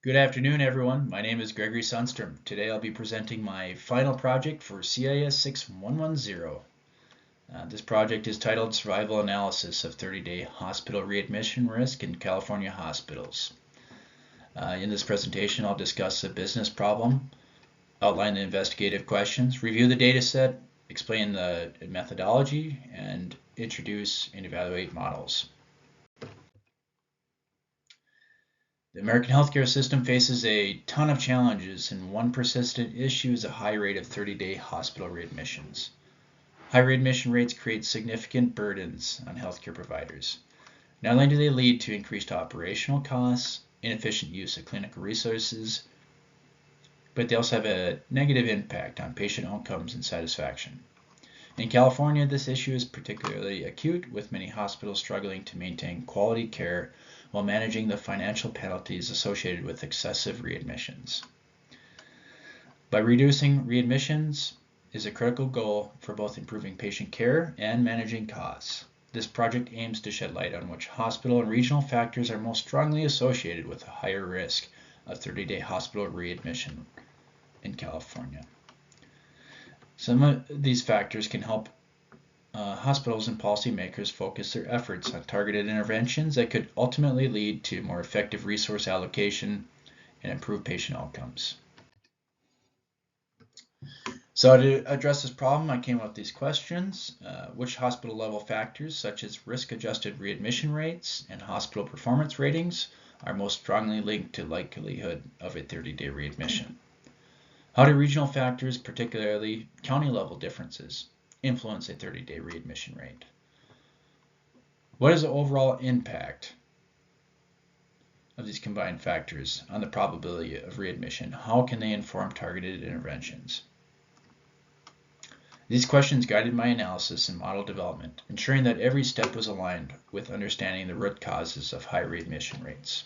Good afternoon, everyone. My name is Gregory Sundstrom. Today I'll be presenting my final project for CIS 6110. This project is titled Survival Analysis of 30-Day Hospital Readmission Risk in California Hospitals. In this presentation, I'll discuss the business problem, outline the investigative questions, review the data set, explain the methodology, and introduce and evaluate models. The American healthcare system faces a ton of challenges, and one persistent issue is a high rate of 30-day hospital readmissions. High readmission rates create significant burdens on healthcare providers. Not only do they lead to increased operational costs, inefficient use of clinical resources, but they also have a negative impact on patient outcomes and satisfaction. In California, this issue is particularly acute, with many hospitals struggling to maintain quality care while managing the financial penalties associated with excessive readmissions. By reducing readmissions is a critical goal for both improving patient care and managing costs. This project aims to shed light on which hospital and regional factors are most strongly associated with a higher risk of 30-day hospital readmission in California. Some of these factors can help hospitals and policymakers focus their efforts on targeted interventions that could ultimately lead to more effective resource allocation and improved patient outcomes. So to address this problem, I came up with these questions. Which hospital level factors, such as risk-adjusted readmission rates and hospital performance ratings, are most strongly linked to likelihood of a 30-day readmission? How do regional factors, particularly county level differences, influence a 30-day readmission rate? What is the overall impact of these combined factors on the probability of readmission? How can they inform targeted interventions? These questions guided my analysis and model development, ensuring that every step was aligned with understanding the root causes of high readmission rates.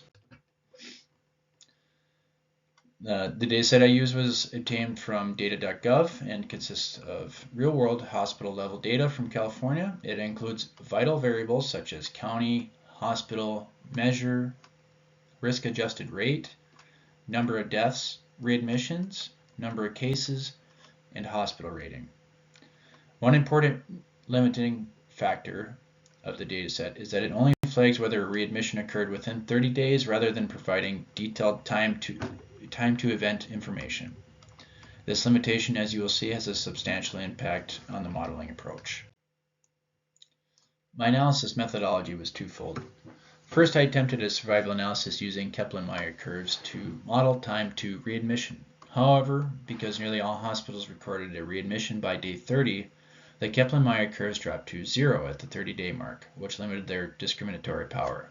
The dataset I used was obtained from data.gov and consists of real-world hospital-level data from California. It includes vital variables such as county, hospital, measure, risk-adjusted rate, number of deaths, readmissions, number of cases, and hospital rating. One important limiting factor of the dataset is that it only flags whether a readmission occurred within 30 days rather than providing detailed time to event information. This limitation, as you will see, has a substantial impact on the modeling approach. My analysis methodology was twofold. First, I attempted a survival analysis using Kaplan-Meier curves to model time to readmission. However, because nearly all hospitals recorded a readmission by day 30, the Kaplan-Meier curves dropped to 0 at the 30-day mark, which limited their discriminatory power.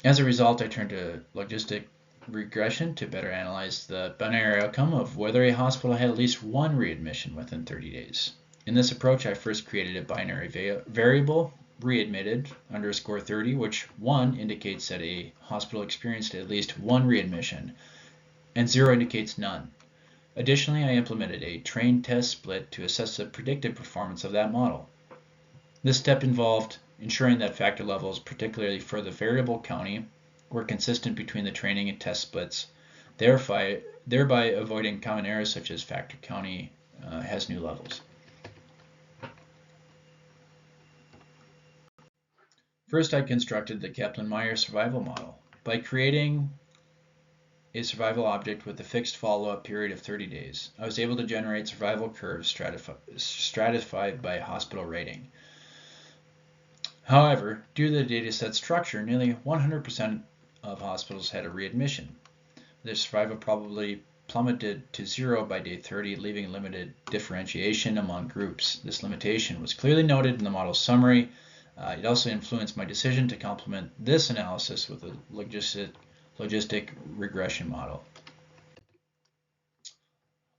As a result, I turned to logistic regression to better analyze the binary outcome of whether a hospital had at least one readmission within 30 days. In this approach, I first created a binary variable, readmitted underscore 30, which 1 indicates that a hospital experienced at least one readmission, and 0 indicates none. Additionally, I implemented a trained test split to assess the predictive performance of that model. This step involved ensuring that factor levels, particularly for the variable county, were consistent between the training and test splits, thereby avoiding common errors such as factor county has new levels. First, I constructed the Kaplan-Meier survival model. By creating a survival object with a fixed follow-up period of 30 days, I was able to generate survival curves stratified by hospital rating. However, due to the dataset structure, nearly 100% of hospitals had a readmission. Their survival probability plummeted to 0 by day 30, leaving limited differentiation among groups. This limitation was clearly noted in the model summary. It also influenced my decision to complement this analysis with a logistic regression model.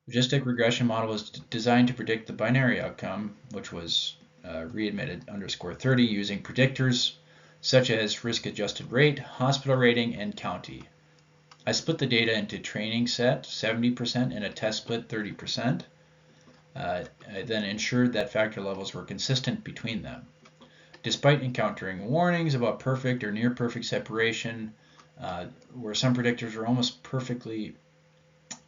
Logistic regression model was designed to predict the binary outcome, which was readmitted underscore 30, using predictors such as risk-adjusted rate, hospital rating, and county. I split the data into training set 70% and a test split 30%. I then ensured that factor levels were consistent between them. Despite encountering warnings about perfect or near perfect separation, where some predictors were almost perfectly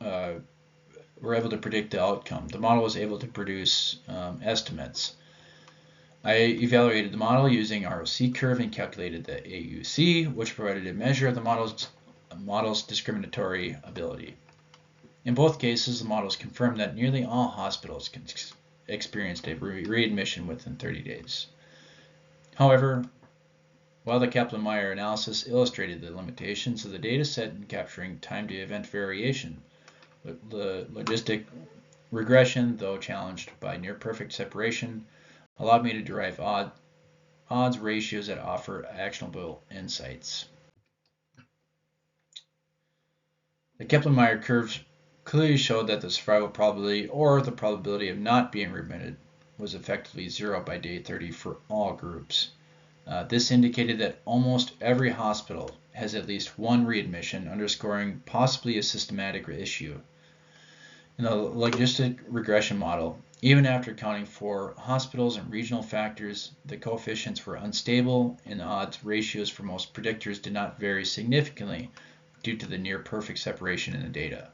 were able to predict the outcome. The model was able to produce estimates. I evaluated the model using ROC curve and calculated the AUC, which provided a measure of the model's discriminatory ability. In both cases, the models confirmed that nearly all hospitals experienced a readmission within 30 days. However, while the Kaplan-Meier analysis illustrated the limitations of the data set in capturing time-to-event variation, the logistic regression, though challenged by near-perfect separation, allowed me to derive odds ratios that offer actionable insights. The Kaplan-Meier curves clearly showed that the survival probability, or the probability of not being readmitted, was effectively 0 by day 30 for all groups. This indicated that almost every hospital has at least one readmission, underscoring possibly a systematic issue. In the logistic regression model, even after accounting for hospitals and regional factors, the coefficients were unstable and the odds ratios for most predictors did not vary significantly due to the near-perfect separation in the data.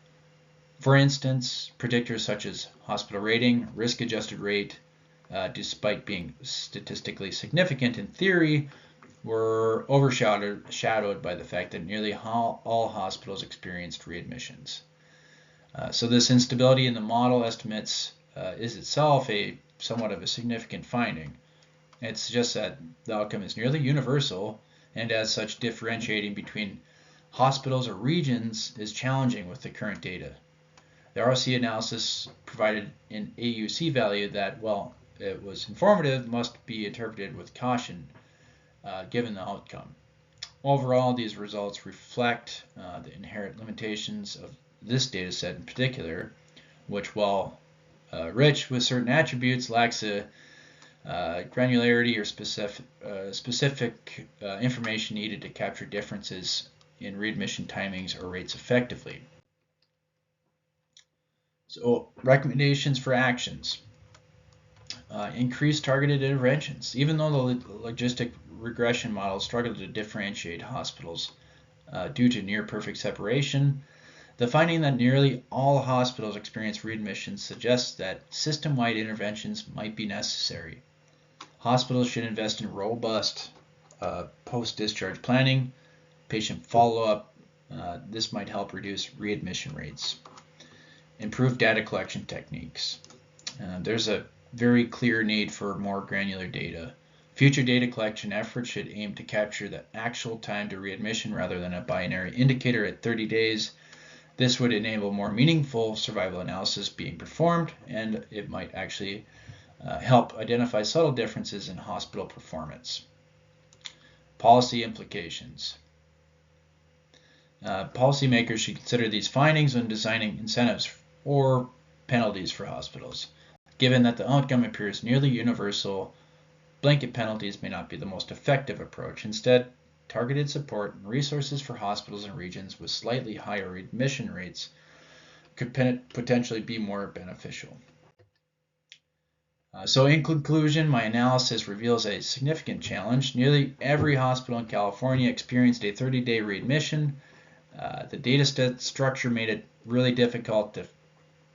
For instance, predictors such as hospital rating, risk-adjusted rate, despite being statistically significant in theory, were overshadowed by the fact that nearly all hospitals experienced readmissions. So this instability in the model estimates is itself somewhat of a significant finding. It suggests that the outcome is nearly universal, and as such, differentiating between hospitals or regions is challenging with the current data. The ROC analysis provided an AUC value that, while it was informative, must be interpreted with caution given the outcome. Overall, these results reflect the inherent limitations of this data set in particular, which, while rich with certain attributes, lacks a granularity or specific information needed to capture differences in readmission timings or rates effectively. So, recommendations for actions. Increase targeted interventions. Even though the logistic regression model struggled to differentiate hospitals due to near-perfect separation, the finding that nearly all hospitals experience readmissions suggests that system-wide interventions might be necessary. Hospitals should invest in robust post-discharge planning, patient follow-up. This might help reduce readmission rates. Improve data collection techniques. There's a very clear need for more granular data. Future data collection efforts should aim to capture the actual time to readmission rather than a binary indicator at 30 days. This would enable more meaningful survival analysis being performed, and it might actually help identify subtle differences in hospital performance. Policy implications. Policymakers should consider these findings when designing incentives or penalties for hospitals. Given that the outcome appears nearly universal, blanket penalties may not be the most effective approach. Instead, targeted support and resources for hospitals and regions with slightly higher readmission rates could potentially be more beneficial. So in conclusion, my analysis reveals a significant challenge. Nearly every hospital in California experienced a 30-day readmission. The data structure made it really difficult to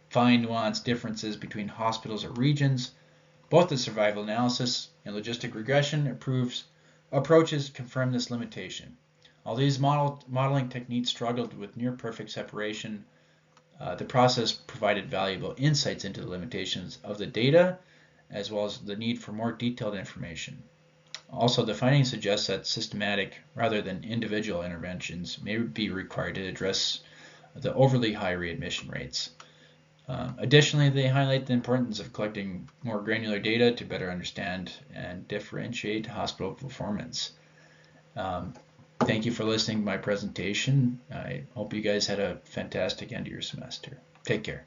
find nuanced differences between hospitals or regions. Both the survival analysis and logistic regression approaches confirm this limitation. Although these modeling techniques struggled with near-perfect separation, the process provided valuable insights into the limitations of the data, as well as the need for more detailed information. Also, the findings suggest that systematic rather than individual interventions may be required to address the overly high readmission rates. Additionally, they highlight the importance of collecting more granular data to better understand and differentiate hospital performance. Thank you for listening to my presentation. I hope you guys had a fantastic end of your semester. Take care.